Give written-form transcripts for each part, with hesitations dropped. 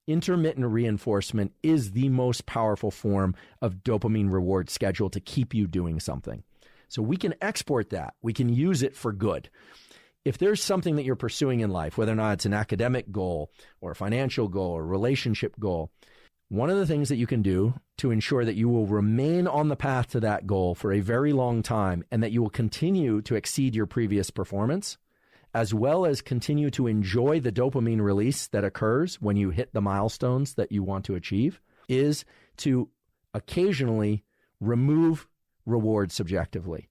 Intermittent reinforcement is the most powerful form of dopamine reward schedule to keep you doing something. So we can export that. We can use it for good. If there's something that you're pursuing in life, whether or not it's an academic goal or a financial goal or a relationship goal, one of the things that you can do to ensure that you will remain on the path to that goal for a very long time and that you will continue to exceed your previous performance, as well as continue to enjoy the dopamine release that occurs when you hit the milestones that you want to achieve, is to occasionally remove reward subjectively.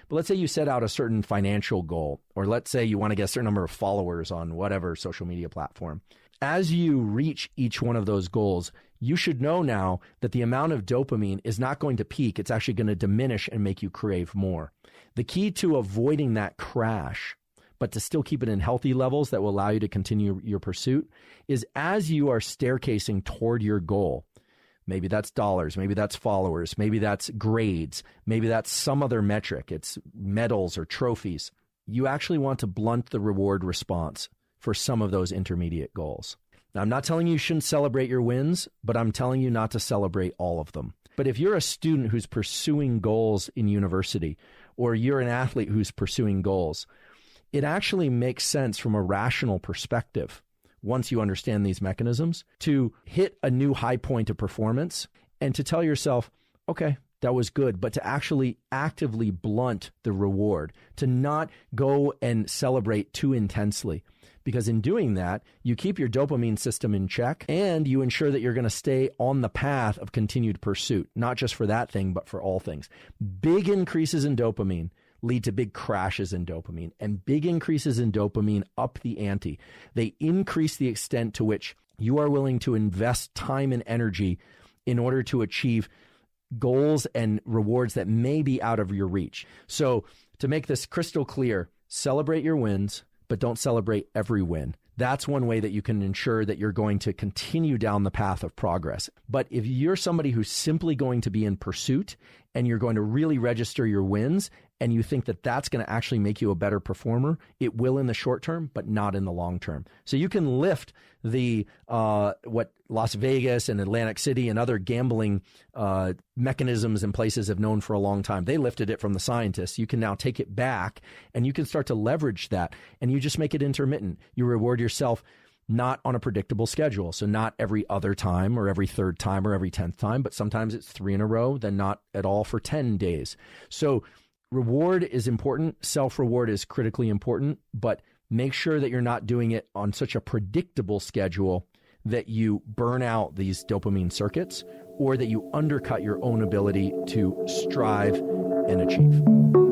But let's say you set out a certain financial goal, or let's say you want to get a certain number of followers on whatever social media platform. As you reach each one of those goals, you should know now that the amount of dopamine is not going to peak. It's actually going to diminish and make you crave more. The key to avoiding that crash, but to still keep it in healthy levels that will allow you to continue your pursuit, is as you are staircasing toward your goal, maybe that's dollars, maybe that's followers, maybe that's grades, maybe that's some other metric, it's medals or trophies, you actually want to blunt the reward response for some of those intermediate goals. Now, I'm not telling you shouldn't celebrate your wins, but I'm telling you not to celebrate all of them. But if you're a student who's pursuing goals in university, or you're an athlete who's pursuing goals, it actually makes sense from a rational perspective, once you understand these mechanisms, to hit a new high point of performance and to tell yourself, okay, that was good, but to actually actively blunt the reward, to not go and celebrate too intensely. Because in doing that, you keep your dopamine system in check and you ensure that you're going to stay on the path of continued pursuit, not just for that thing, but for all things. Big increases in dopamine lead to big crashes in dopamine, and big increases in dopamine up the ante. They increase the extent to which you are willing to invest time and energy in order to achieve goals and rewards that may be out of your reach. So to make this crystal clear, celebrate your wins, but don't celebrate every win. That's one way that you can ensure that you're going to continue down the path of progress. But if you're somebody who's simply going to be in pursuit and you're going to really register your wins and you think that that's going to actually make you a better performer, it will in the short term, but not in the long term. So you can lift the what Las Vegas and Atlantic City and other gambling mechanisms and places have known for a long time. They lifted it from the scientists. You can now take it back and you can start to leverage that, and you just make it intermittent. You reward yourself not on a predictable schedule. So not every other time or every third time or every 10th time, but sometimes it's 3 in a row, then not at all for 10 days. So reward is important. Self-reward is critically important, but make sure that you're not doing it on such a predictable schedule that you burn out these dopamine circuits or that you undercut your own ability to strive and achieve.